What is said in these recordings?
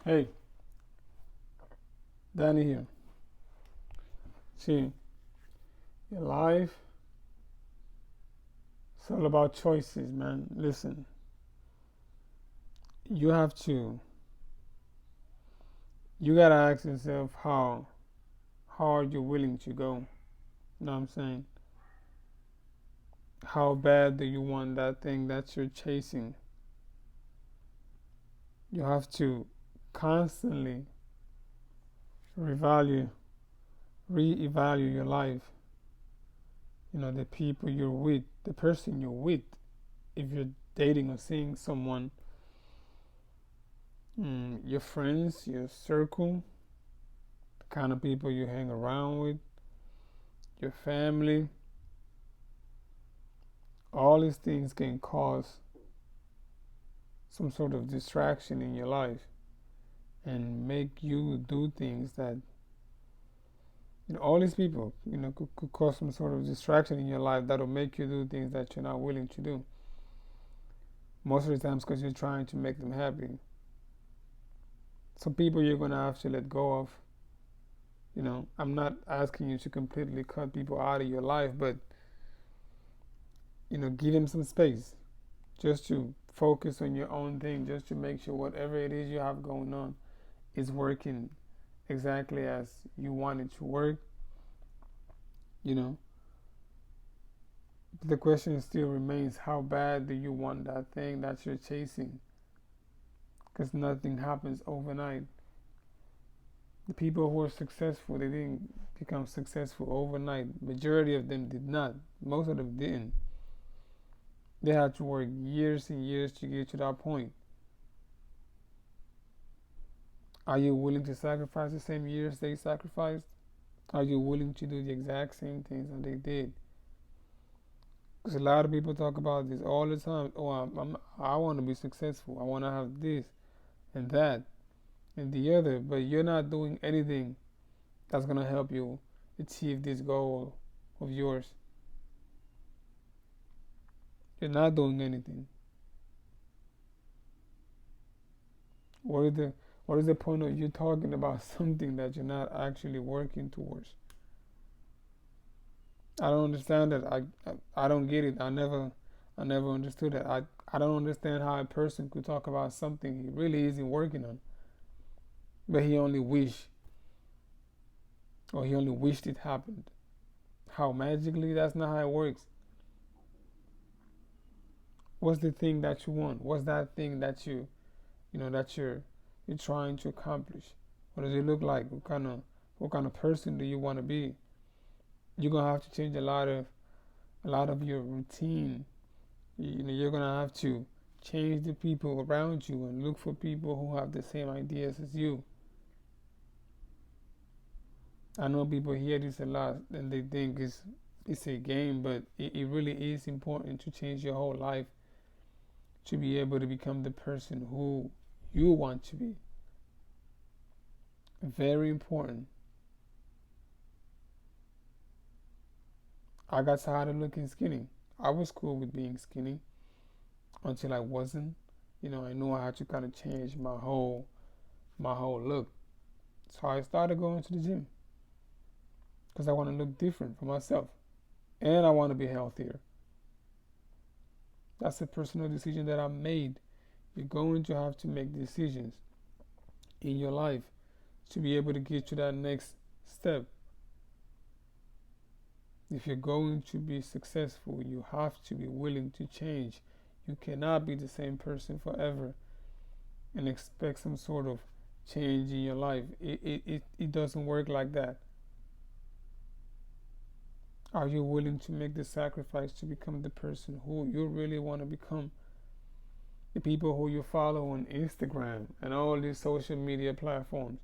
Hey, Danny here. See, your life, it's all about choices, man. Listen, you have to, you gotta ask yourself how hard you're willing to go. You know what I'm saying? How bad do you want that thing that you're chasing? You have to constantly revalue, reevaluate your life. You know, the people you're with, the person you're with. If you're dating or seeing someone, your friends, your circle, the kind of people you hang around with, your family, all these things can cause some sort of distraction in your life and make you do things that, all these people, could cause some sort of distraction in your life that'll make you do things that you're not willing to do. Most of the times because you're trying to make them happy. Some people you're going to have to let go of. I'm not asking you to completely cut people out of your life, but, give them some space just to focus on your own thing, just to make sure whatever it is you have going on is working exactly as you want it to work. But the question still remains, how bad do you want that thing that you're chasing? Because nothing happens overnight. The people who are successful, they didn't become successful overnight. Majority of them did not. Most of them didn't. They had to work years and years to get to that point. Are you willing to sacrifice the same years they sacrificed? Are you willing to do the exact same things that they did? Because a lot of people talk about this all the time. Oh, I want to be successful. I want to have this and that and the other. But you're not doing anything that's going to help you achieve this goal of yours. You're not doing anything. What is the point of you talking about something that you're not actually working towards? I don't understand that. I don't get it. I never understood that. I don't understand how a person could talk about something he really isn't working on, but he only wished it happened. How magically? That's not how it works. What's the thing that you want? What's that thing that that you're trying to accomplish? What does it look like? What kind of person do you want to be? You're gonna have to change a lot of your routine. You're gonna have to change the people around you and look for people who have the same ideas as you. I know people hear this a lot and they think it's a game, but it really is important to change your whole life to be able to become the person who you want to be. Very important. I got tired of looking skinny. I was cool with being skinny until I wasn't. I knew I had to kind of change my whole look. So I started going to the gym because I want to look different for myself and I want to be healthier. That's a personal decision that I made. You're going to have to make decisions in your life to be able to get to that next step. If you're going to be successful, you have to be willing to change. You cannot be the same person forever and expect some sort of change in your life. It doesn't work like that. Are you willing to make the sacrifice to become the person who you really want to become? The people who you follow on Instagram and all these social media platforms,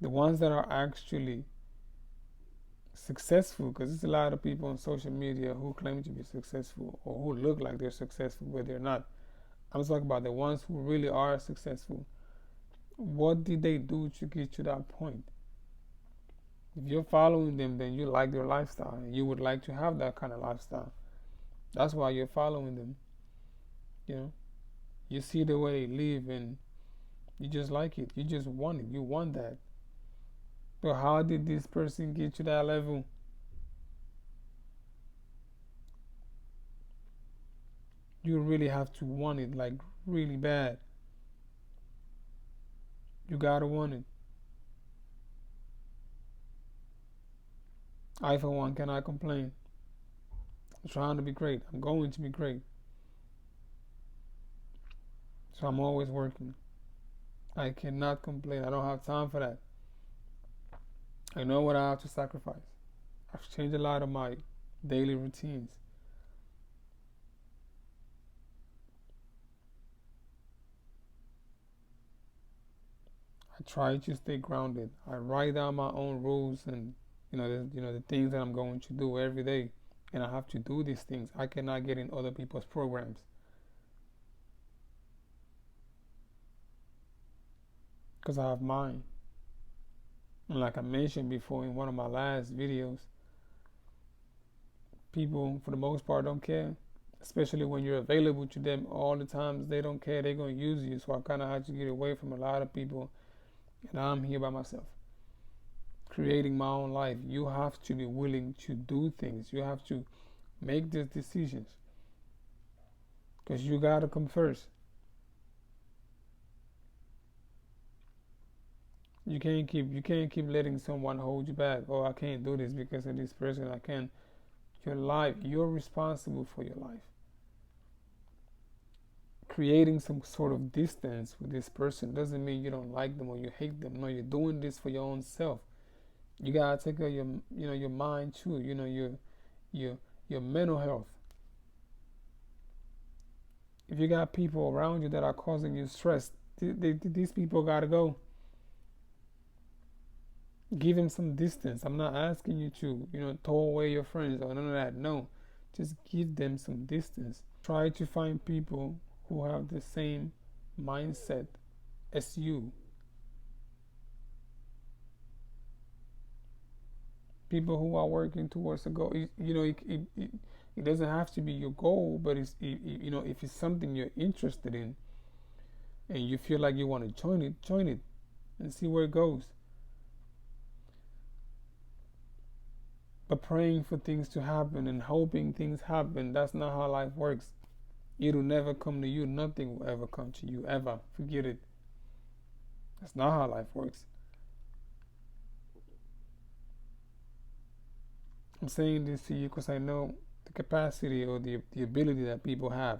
the ones that are actually successful, because there's a lot of people on social media who claim to be successful or who look like they're successful but they're not. I'm talking about the ones who really are successful. What did they do to get to that point? If you're following them, then you like their lifestyle and you would like to have that kind of lifestyle. That's why you're following them. You know, you see the way they live and You just like it. You just want it. You want that. But how did this person get to that level? You really have to want it, like really bad. You gotta want it. I, for one, cannot complain. I'm trying to be great. I'm going to be great. So I'm always working. I cannot complain. I don't have time for that. I know what I have to sacrifice. I've changed a lot of my daily routines. I try to stay grounded. I write down my own rules and the things that I'm going to do every day, and I have to do these things. I cannot get in other people's programs because I have mine. And like I mentioned before in one of my last videos, people for the most part don't care, especially when you're available to them all the times. They don't care. They're gonna use you. So I kind of had to get away from a lot of people, and I'm here by myself, creating my own life. You have to be willing to do things. You have to make these decisions because you gotta come first. You can't keep letting someone hold you back. Oh, I can't do this because of this person. I can't. Your life, you're responsible for your life. Creating some sort of distance with this person doesn't mean you don't like them or you hate them. No, you're doing this for your own self. You gotta take care of your mind too. Your your mental health. If you got people around you that are causing you stress, these people gotta go. Give them some distance. I'm not asking you to, throw away your friends or none of that. No, just give them some distance. Try to find people who have the same mindset as you. People who are working towards a goal. It doesn't have to be your goal, but if it's something you're interested in and you feel like you want to join it and see where it goes. But praying for things to happen and hoping things happen, that's not how life works. It'll never come to you. Nothing will ever come to you, ever. Forget it. That's not how life works. I'm saying this to you because I know the capacity or the ability that people have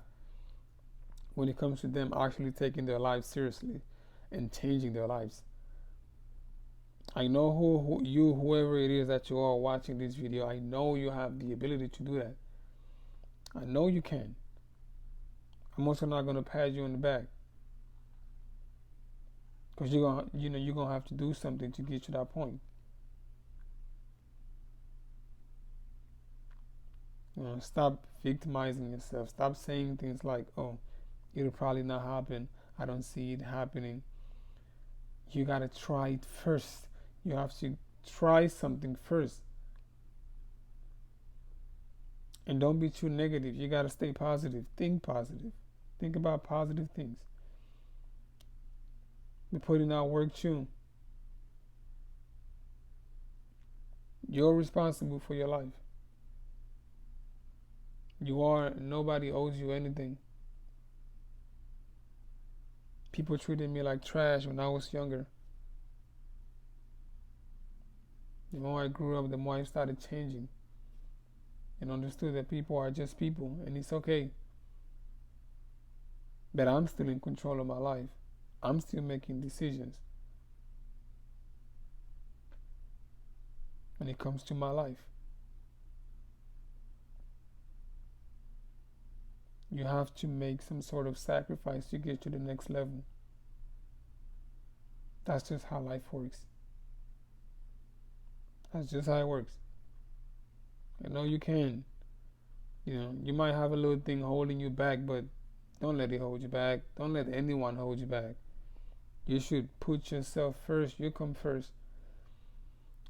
when it comes to them actually taking their lives seriously and changing their lives. I know whoever it is that you are watching this video, I know you have the ability to do that. I know you can. I'm also not gonna pat you on the back because you're gonna have to do something to get to that point. Stop victimizing yourself. Stop saying things like, "Oh, it'll probably not happen. I don't see it happening." You gotta try it first. You have to try something first. And don't be too negative. You gotta stay positive. Think positive. Think about positive things. Be putting out work too. You're responsible for your life. You are. Nobody owes you anything. People treated me like trash when I was younger. The more I grew up, the more I started changing and understood that people are just people and it's okay. But I'm still in control of my life. I'm still making decisions when it comes to my life. You have to make some sort of sacrifice to get to the next level. That's just how life works. That's just how it works. I know you can. You might have a little thing holding you back, but don't let it hold you back. Don't let anyone hold you back. You should put yourself first. You come first.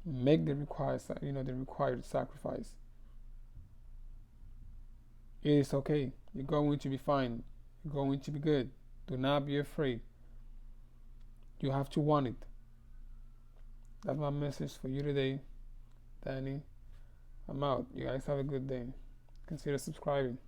Make the required sacrifice. It is okay. You're going to be fine. You're going to be good. Do not be afraid. You have to want it. That's my message for you today, Danny. I'm out. You guys have a good day. Consider subscribing.